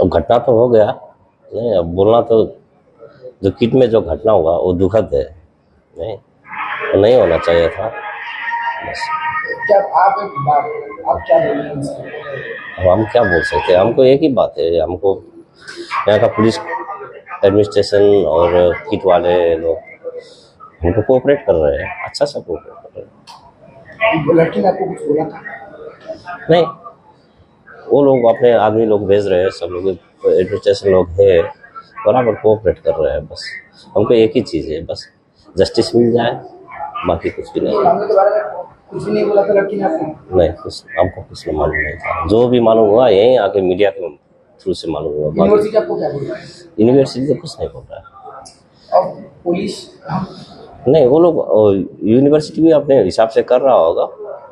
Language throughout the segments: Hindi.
अब घटना तो हो गया, नहीं अब बोलना तो, जो किट में जो घटना हुआ वो दुखद है, नहीं तो नहीं होना चाहिए था बस। क्या आप एक बात आप क्या बोलेंगे? अब हम क्या बोल सकते हैं, हमको एक ही बात है, हमको यहाँ का पुलिस एडमिनिस्ट्रेशन और किट वाले लोग हमको कोऑपरेट कर रहे हैं, अच्छा सा कोऑपरेट कर रहे लड़की ने आपको कुछ बोला था? हैं। नहीं, वो लोग अपने आदमी लोग भेज रहे हैं, सब लोग एडमिनिस्ट्रेशन लोग है, बराबर कोऑपरेट कर रहे हैं। बस हमको एक ही चीज़ है, बस जस्टिस मिल जाए, बाकी कुछ भी इस नहीं। मामले के बारे में कुछ भी नहीं बोला था लड़की ने आपको? नहीं, कुछ हमको कुछ मालूम नहीं था, जो भी मालूम हुआ यहीं आके मीडिया के थ्रू से मालूम हुआ। यूनिवर्सिटी आपको क्या बोल रहा है? यूनिवर्सिटी तो कुछ नहीं बोल रहा है। और पुलिस? नहीं, वो लोग यूनिवर्सिटी भी अपने हिसाब से कर रहा होगा,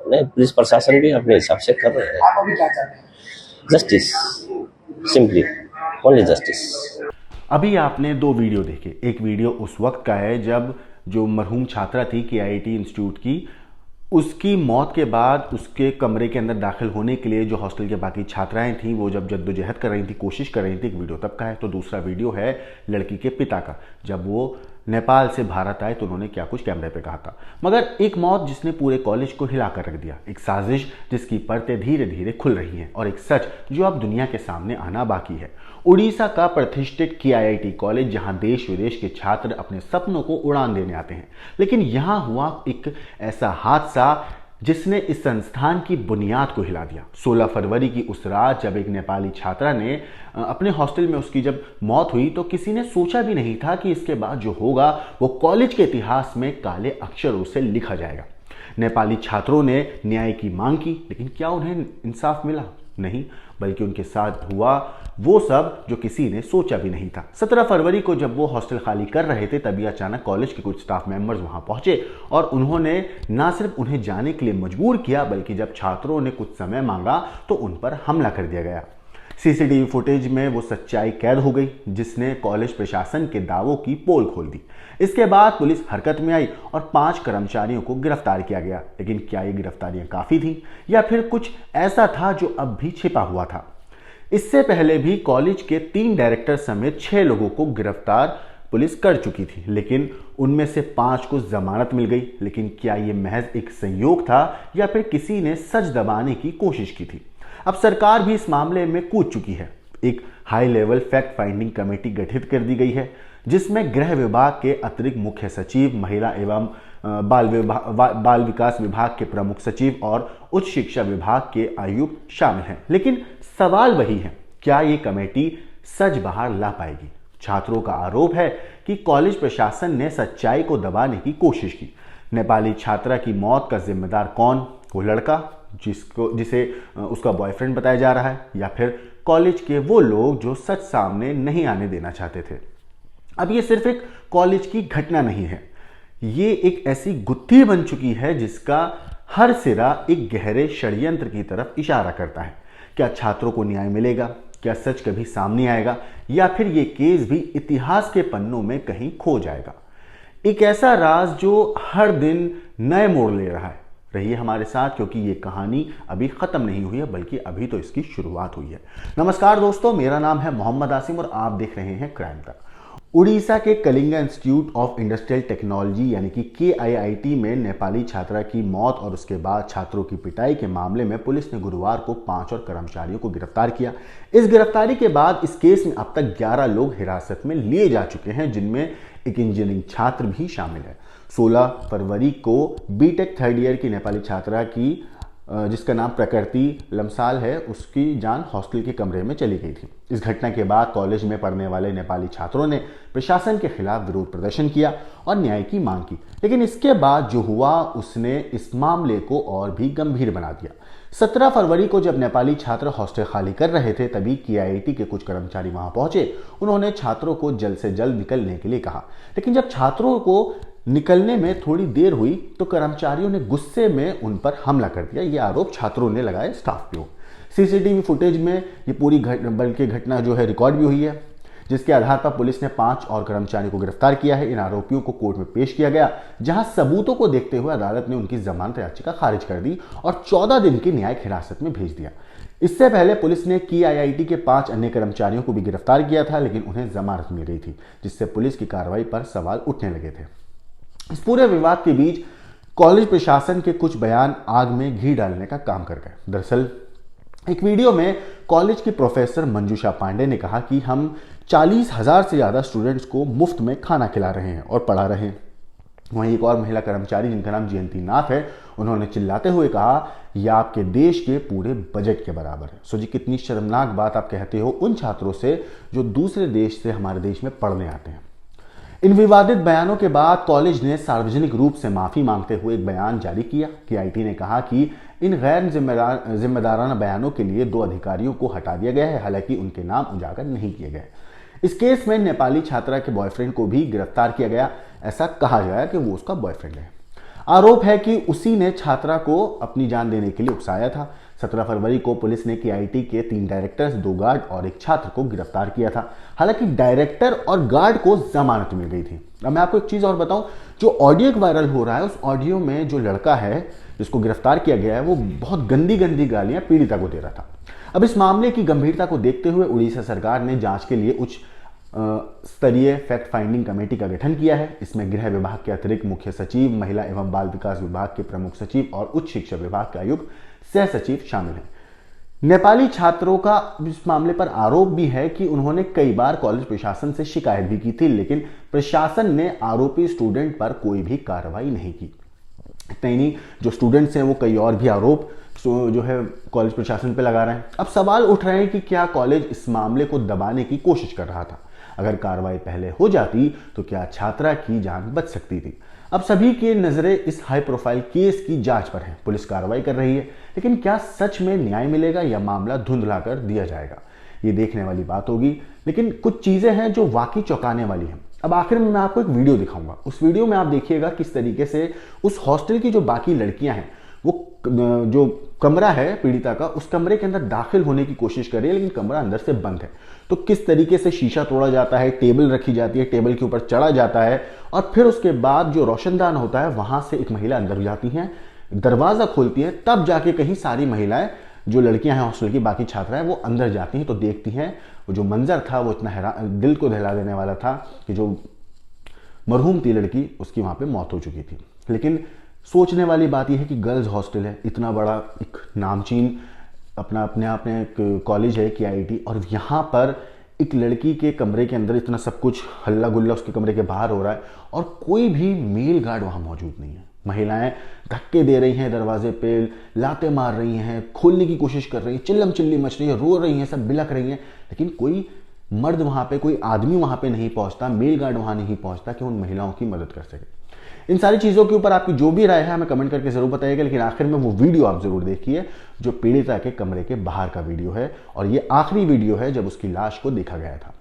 नहीं पुलिस प्रशासन भी अपने हिसाब से कर रहे हैं। आप अभी क्या चाहते हैं? Justice, simply only justice. अभी आपने दो वीडियो देखे। एक वीडियो उस वक्त का है जब जो मरहूम छात्रा थी KIIT इंस्टीट्यूट की, उसकी मौत के बाद उसके कमरे के अंदर दाखिल होने के लिए जो हॉस्टल के बाकी छात्राएं थीं वो जब जद्दोजहद कर रही थी, कोशिश कर रही थी, एक वीडियो तब का है। तो दूसरा वीडियो है लड़की के पिता का, जब वो नेपाल से भारत आए तो उन्होंने क्या कुछ कैमरे पे कहा था। मगर एक मौत जिसने पूरे कॉलेज को हिला कर रख दिया, एक साजिश जिसकी परतें धीरे धीरे खुल रही हैं, और एक सच जो अब दुनिया के सामने आना बाकी है। उड़ीसा का प्रतिष्ठित KIIT कॉलेज, जहां देश विदेश के छात्र अपने सपनों को उड़ान देने आते हैं, लेकिन यहां हुआ एक ऐसा हादसा जिसने इस संस्थान की बुनियाद को हिला दिया। 16 फरवरी की उस रात जब एक नेपाली छात्रा ने अपने हॉस्टल में उसकी जब मौत हुई तो किसी ने सोचा भी नहीं था कि इसके बाद जो होगा वो कॉलेज के इतिहास में काले अक्षरों से लिखा जाएगा। नेपाली छात्रों ने न्याय की मांग की, लेकिन क्या उन्हें इंसाफ मिला? नहीं, बल्कि उनके साथ हुआ वो सब जो किसी ने सोचा भी नहीं था। 17 फरवरी को जब वो हॉस्टल खाली कर रहे थे तभी अचानक कॉलेज के कुछ स्टाफ मेंबर्स वहां पहुंचे और उन्होंने ना सिर्फ उन्हें जाने के लिए मजबूर किया, बल्कि जब छात्रों ने कुछ समय मांगा तो उन पर हमला कर दिया गया। CCTV फुटेज में वो सच्चाई कैद हो गई जिसने कॉलेज प्रशासन के दावों की पोल खोल दी। इसके बाद पुलिस हरकत में आई और 5 कर्मचारियों को गिरफ्तार किया गया। लेकिन क्या ये गिरफ्तारियां काफी थी या फिर कुछ ऐसा था जो अब भी छिपा हुआ था? इससे पहले भी कॉलेज के 3 डायरेक्टर समेत 6 लोगों को गिरफ्तार पुलिस कर चुकी थी, लेकिन उनमें से 5 को जमानत मिल गई। लेकिन क्या यह महज एक संयोग था या फिर किसी ने सच दबाने की कोशिश की थी? अब सरकार भी इस मामले में कूद चुकी है। एक high level fact finding committee गठित कर दी गई है जिसमें गृह विभाग के अतिरिक्त मुख्य सचिव, महिला एवं बाल विकास विभाग के प्रमुख सचिव और उच्च शिक्षा विभाग के आयुक्त शामिल हैं। लेकिन सवाल वही है, क्या ये कमेटी सच बाहर ला पाएगी? छात्रों का आरोप है कि कॉलेज प्रशासन ने सच्चाई को दबाने की कोशिश की। नेपाली छात्रा की मौत का जिम्मेदार कौन? वो लड़का जिसे उसका बॉयफ्रेंड बताया जा रहा है, या फिर कॉलेज के वो लोग जो सच सामने नहीं आने देना चाहते थे? अब ये सिर्फ एक कॉलेज की घटना नहीं है, ये एक ऐसी गुत्थी बन चुकी है जिसका हर सिरा एक गहरे षड्यंत्र की तरफ इशारा करता है। क्या छात्रों को न्याय मिलेगा? क्या सच कभी सामने आएगा? या फिर ये केस भी इतिहास के पन्नों में कहीं खो जाएगा? एक ऐसा राज जो हर दिन नए मोड़ ले रहा है। रहिए हमारे साथ, क्योंकि ये कहानी अभी खत्म नहीं हुई है, बल्कि अभी तो इसकी शुरुआत हुई है। नमस्कार दोस्तों, मेरा नाम है मोहम्मद आसिम और आप देख रहे हैं क्राइम तक। उड़ीसा के Kalinga institute of industrial technology यानी कि KIIT में नेपाली छात्रा की मौत और उसके बाद छात्रों की पिटाई के मामले में पुलिस ने गुरुवार को 5 और कर्मचारियों को गिरफ्तार किया। इस गिरफ्तारी के बाद इस केस में अब तक 11 लोग हिरासत में लिए जा चुके हैं, जिनमें एक इंजीनियरिंग छात्र भी शामिल है। 16 फरवरी को बीटेक 3rd ईयर की नेपाली छात्रा की जिसका नाम प्रकृति लमसाल है, उसकी जान हॉस्टल के कमरे में चली गई थी। इस घटना के बाद कॉलेज में पढ़ने वाले नेपाली छात्रों ने प्रशासन के खिलाफ विरोध प्रदर्शन किया और न्याय की मांग की। लेकिन इसके बाद जो हुआ उसने इस मामले को और भी गंभीर बना दिया। 17 फरवरी को जब नेपाली छात्र हॉस्टल खाली कर रहे थे तभी KIIT के कुछ कर्मचारी वहां पहुंचे। उन्होंने छात्रों को जल्द से जल्द निकलने के लिए कहा, लेकिन जब छात्रों को निकलने में थोड़ी देर हुई तो कर्मचारियों ने गुस्से में उन पर हमला कर दिया। ये आरोप छात्रों ने लगाए स्टाफ पे। CCTV फुटेज में ये पूरी घटना जो है रिकॉर्ड भी हुई है, जिसके आधार पर पुलिस ने 5 और कर्मचारियों को गिरफ्तार किया है। इन आरोपियों को कोर्ट में पेश किया गया, जहां सबूतों को देखते हुए अदालत ने उनकी जमानत याचिका खारिज कर दी और 14 दिन की न्यायिक हिरासत में भेज दिया। इससे पहले पुलिस ने की आईआईटी के 5 अन्य कर्मचारियों को भी गिरफ्तार किया था, लेकिन उन्हें जमानत मिल गई थी, जिससे पुलिस की कार्रवाई पर सवाल उठने लगे थे। इस पूरे विवाद के बीच कॉलेज प्रशासन के कुछ बयान आग में घी डालने का काम कर गए। दरअसल एक वीडियो में कॉलेज की प्रोफेसर मंजूषा पांडे ने कहा कि हम 40,000 से ज्यादा स्टूडेंट्स को मुफ्त में खाना खिला रहे हैं और पढ़ा रहे हैं। वहीं एक और महिला कर्मचारी जिनका नाम जयंती नाथ है, उन्होंने चिल्लाते हुए कहा, यह आपके देश के पूरे बजट के बराबर है। सो जी, कितनी शर्मनाक बात आप कहते हो उन छात्रों से जो दूसरे देश से हमारे देश में पढ़ने आते हैं। इन विवादित बयानों के बाद कॉलेज ने सार्वजनिक रूप से माफी मांगते हुए एक बयान जारी किया। केआईटी ने कहा कि इन गैर जिम्मेदाराना बयानों के लिए 2 अधिकारियों को हटा दिया गया है, हालांकि उनके नाम उजागर नहीं किए गए। इस केस में नेपाली छात्रा के बॉयफ्रेंड को भी गिरफ्तार किया गया। ऐसा कहा गया कि वो उसका बॉयफ्रेंड है। आरोप है कि उसी ने छात्रा को अपनी जान देने के लिए उकसाया था। 17 फरवरी को पुलिस ने केआईटी के 3 डायरेक्टर्स, 2 गार्ड और एक छात्र को गिरफ्तार किया था। हालांकि डायरेक्टर और गार्ड को जमानत मिल गई थी। अब मैं आपको एक चीज और बताऊं, जो ऑडियो वायरल हो रहा है उस ऑडियो में जो लड़का है जिसको गिरफ्तार किया गया है वो बहुत गंदी गंदी गालियां पीड़िता को दे रहा था। अब इस मामले की गंभीरता को देखते हुए उड़ीसा सरकार ने जांच के लिए उच्च स्तरीय फैक्ट फाइंडिंग कमेटी का गठन किया है। इसमें गृह विभाग के अतिरिक्त मुख्य सचिव, महिला एवं बाल विकास विभाग के प्रमुख सचिव और उच्च शिक्षा विभाग के आयुक्त सह सचिव शामिल हैं। नेपाली छात्रों का इस मामले पर आरोप भी है कि उन्होंने कई बार कॉलेज प्रशासन से शिकायत भी की थी, लेकिन प्रशासन ने आरोपी स्टूडेंट पर कोई भी कार्रवाई नहीं की। इतना ही नहीं, जो स्टूडेंट्स हैं वो कई और भी आरोप जो है कॉलेज प्रशासन पे लगा रहे हैं। अब सवाल उठ रहे हैं कि क्या कॉलेज इस मामले को दबाने की कोशिश कर रहा था? अगर कार्रवाई पहले हो जाती तो क्या छात्रा की जान बच सकती थी? अब सभी की नजरें इस हाई प्रोफाइल केस की जांच पर हैं। पुलिस कार्रवाई कर रही है, लेकिन क्या सच में न्याय मिलेगा या मामला धुंधला कर दिया जाएगा, ये देखने वाली बात होगी। लेकिन कुछ चीजें हैं जो वाकई चौंकाने वाली हैं। अब आखिर में मैं आपको एक वीडियो दिखाऊंगा। उस वीडियो में आप देखिएगा किस तरीके से उस हॉस्टल की जो बाकी लड़कियां हैं वो जो कमरा है पीड़िता का, उस कमरे के अंदर दाखिल होने की कोशिश कर रही है, लेकिन कमरा अंदर से बंद है। तो किस तरीके से शीशा तोड़ा जाता है, टेबल रखी जाती है, टेबल के ऊपर चढ़ा जाता है और फिर उसके बाद जो रोशनदान होता है वहां से एक महिला अंदर जाती है, दरवाजा खोलती है, तब जाके कहीं सारी महिलाएं जो लड़कियां हैं हॉस्टल की बाकी छात्राएं वो अंदर जाती हैं। तो देखती हैं वो जो मंजर था वो इतना दिल को दहला देने वाला था कि जो मरहूम थी लड़की, उसकी वहां पे मौत हो चुकी थी। लेकिन सोचने वाली बात यह है कि गर्ल्स हॉस्टल है, इतना बड़ा एक नामचीन अपने आप में एक कॉलेज है केआईटी, और यहाँ पर एक लड़की के कमरे के अंदर इतना सब कुछ हल्ला गुल्ला उसके कमरे के बाहर हो रहा है और कोई भी मेल गार्ड वहाँ मौजूद नहीं है। महिलाएं धक्के दे रही हैं, दरवाजे पे लाते मार रही हैं, खोलने की कोशिश कर रही हैं, चिल्लम चिल्ली मच रही है, रो रही हैं, सब बिलख रही हैं, लेकिन कोई मर्द वहाँ पे, कोई आदमी वहाँ पे नहीं पहुँचता, मेल गार्ड वहाँ नहीं पहुँचता कि उन महिलाओं की मदद कर सके। इन सारी चीज़ों के ऊपर आपकी जो भी राय है हमें कमेंट करके जरूर बताइएगा। लेकिन आखिर में वो वीडियो आप जरूर देखिए जो पीड़िता के कमरे के बाहर का वीडियो है, और ये आखिरी वीडियो है जब उसकी लाश को देखा गया था।